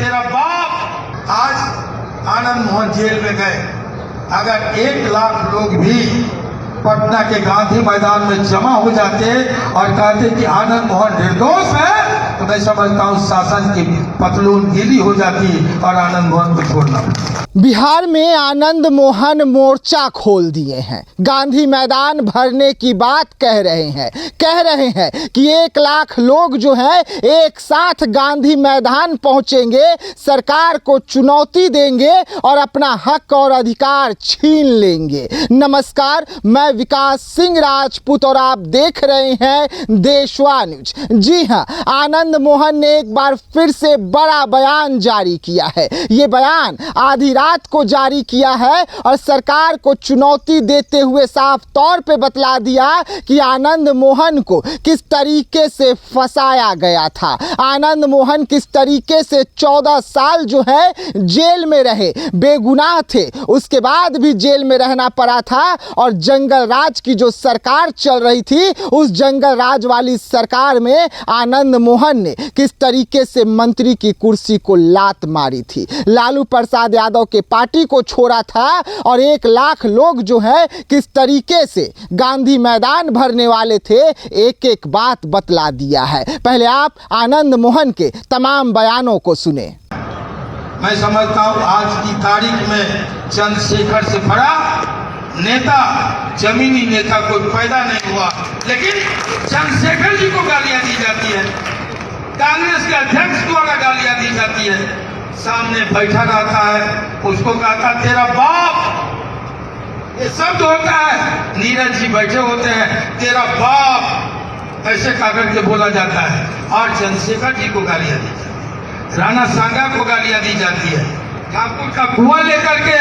तेरा बाप। आज आनंद मोहन जेल में गए, अगर 1 लाख लोग भी पटना के गांधी मैदान में जमा हो जाते और कहते कि आनंद मोहन निर्दोष है, तो मैं समझता हूँ शासन की पतलून गीली हो जाती और आनंद मोहन को छोड़ना। बिहार में आनंद मोहन मोर्चा खोल दिए हैं, गांधी मैदान भरने की बात कह रहे हैं कि 1 लाख लोग जो हैं एक साथ गांधी मैदान पहुंचेंगे, सरकार को चुनौती देंगे और अपना हक और अधिकार छीन लेंगे। नमस्कार, मैं विकास सिंह राजपूत और आप देख रहे हैं देशवा न्यूज। जी हां, आनंद मोहन ने एक बार फिर से बड़ा बयान जारी किया है। ये बयान आधी रात को जारी किया है और सरकार को चुनौती देते हुए साफ तौर पे बतला दिया कि आनंद मोहन को किस तरीके से फंसाया गया था, आनंद मोहन किस तरीके से 14 साल जो है जेल में रहे, बेगुनाह थे, उसके बाद भी जेल में रहना पड़ा था और जंगल राज की जो सरकार चल रही थी, उस जंगल राज वाली सरकार में आनंद मोहन ने किस तरीके से मंत्री की कुर्सी को लात मारी थी, लालू प्रसाद यादव के पार्टी को छोड़ा था और 1 लाख लोग जो है किस तरीके से गांधी मैदान भरने वाले थे, एक एक बात बतला दिया है। पहले आप आनंद मोहन के तमाम बयानों को सुने। मैं समझता हूँ आज की तारीख में चंद्रशेखर से बड़ा नेता, जमीनी नेता कोई पैदा नहीं हुआ, लेकिन चंद्रशेखर जी को गालियां दी जाती है, कांग्रेस के अध्यक्ष द्वारा गालियां दी जाती है, सामने बैठा रहता है, उसको कहता तेरा बाप, ये शब्द होता है, नीरज जी बैठे होते हैं, तेरा बाप ऐसे कहकर के बोला जाता है, और चंद्रशेखर जी को गालियां दी जाती है, राणा सांगा को गालियां दी जाती है, ठाकुर का कुआं लेकर के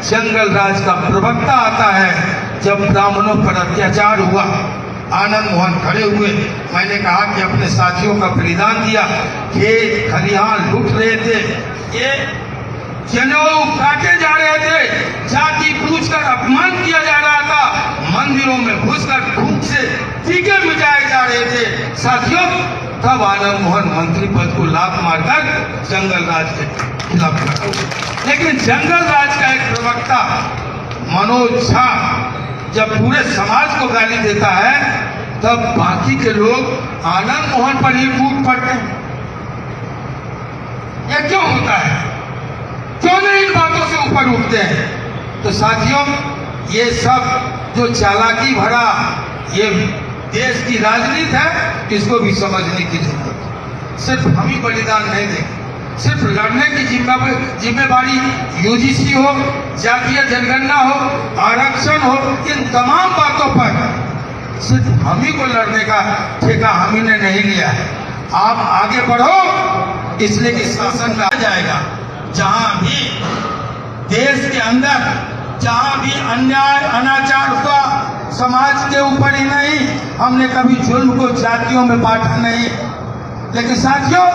जंगल राज का प्रवक्ता आता है। जब ब्राह्मणों पर अत्याचार हुआ, आनंद मोहन खड़े हुए, मैंने कहा कि अपने साथियों का बलिदान दिया, खेत खलिहान लूट रहे थे, ये जनेऊ काटे जा रहे थे, जाति पूछकर अपमान किया जा रहा था, मंदिरों में घुसकर भूख से टीके मिटाए जा रहे थे। साथियों, तब आनंद मोहन मंत्री पद को लात मारकर जंगल राज के खिलाफ खड़ा हुआ। लेकिन जंगल राज का एक प्रवक्ता मनोज झा जब पूरे समाज को गाली देता है, तब बाकी के लोग आनंद मोहन पर ही टूट पड़ते हैं। यह क्यों होता है? क्यों नहीं इन बातों से ऊपर उठते हैं? तो साथियों, ये सब जो चालाकी भरा ये देश की राजनीति है, इसको भी समझने की जरूरत है। सिर्फ हम ही बलिदान नहीं देंगे, सिर्फ लड़ने की जिम्मेवारी यूजीसी हो, जातीय जनगणना हो, आरक्षण हो, इन तमाम बातों पर सिर्फ हम ही को लड़ने का ठेका हम ही ने नहीं लिया है। आप आगे बढ़ो, इसलिए कि शासन में आ जाएगा। जहां भी देश के अंदर जहां भी अन्याय अनाचार हुआ, समाज के ऊपर ही नहीं, हमने कभी जुल्म को जातियों में बांटा नहीं। लेकिन साथियों,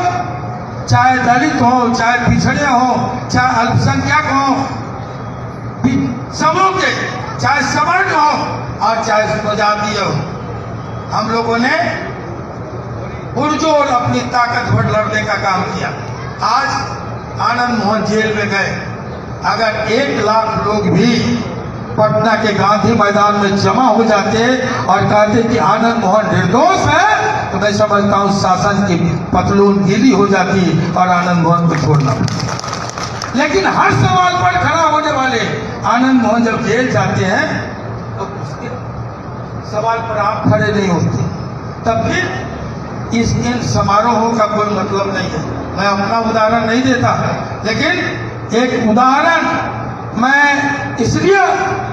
चाहे दलित हो, चाहे पिछड़े हो, चाहे अल्पसंख्यक हो, सबों के, चाहे सवर्ण हो और चाहे स्वजातीय हो, हम लोगों ने पुरजोर अपनी ताकत भर लड़ने का काम किया। आज आनंद मोहन जेल में गए, अगर 1 लाख लोग भी पटना के गांधी मैदान में जमा हो जाते और कहते कि आनंद मोहन निर्दोष है, तो मैं समझता हूँ शासन की पतलून गीली हो जाती और आनंद मोहन को छोड़ना। लेकिन हर सवाल पर खड़ा होने वाले आनंद मोहन जब जेल जाते हैं, तो उसके सवाल पर आप खड़े नहीं होते, तब फिर इन समारोहों का कोई मतलब नहीं है। मैं अपना उदाहरण नहीं देता, लेकिन एक उदाहरण मैं इसलिए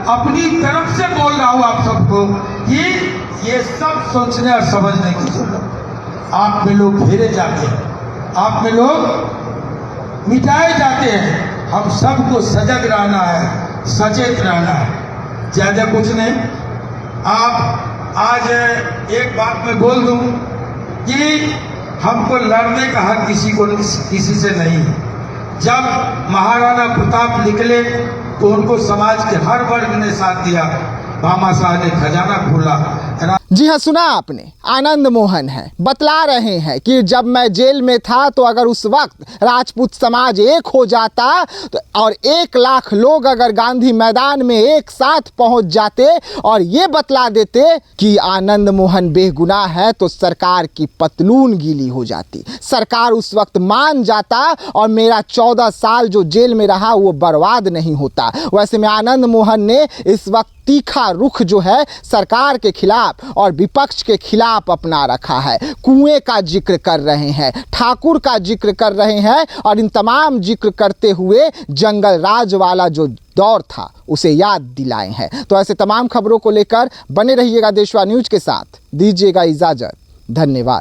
अपनी तरफ से बोल रहा हूं आप सबको कि ये सब सोचने और समझने की जरूरत। आप में लोग घेरे जाते हैं, आप में लोग मिटाए जाते हैं। हम सबको सजग रहना है, सचेत रहना है, ज्यादा कुछ नहीं। आप आज एक बात मैं बोल दूं कि हमको लड़ने का हक किसी से नहीं है। जब महाराणा प्रताप निकले तो उनको समाज के हर वर्ग ने साथ दिया। भामाशाह ने खजाना खोला, जी हाँ, सुना आपने, आनंद मोहन है, बतला रहे हैं कि जब मैं जेल में था तो अगर उस वक्त राजपूत समाज एक हो जाता तो और 1 लाख लोग अगर गांधी मैदान में एक साथ पहुंच जाते और ये बतला देते कि आनंद मोहन बेगुनाह है तो सरकार की पतलून गीली हो जाती, सरकार उस वक्त मान जाता और मेरा 14 साल जो जेल में रहा वो बर्बाद नहीं होता। वैसे में आनंद मोहन ने इस वक्त तीखा रुख जो है सरकार के खिलाफ और विपक्ष के खिलाफ अपना रखा है। कुएं का जिक्र कर रहे हैं, ठाकुर का जिक्र कर रहे हैं और इन तमाम जिक्र करते हुए जंगल राज वाला जो दौर था उसे याद दिलाए हैं। तो ऐसे तमाम खबरों को लेकर बने रहिएगा देशवा न्यूज के साथ। दीजिएगा इजाजत, धन्यवाद।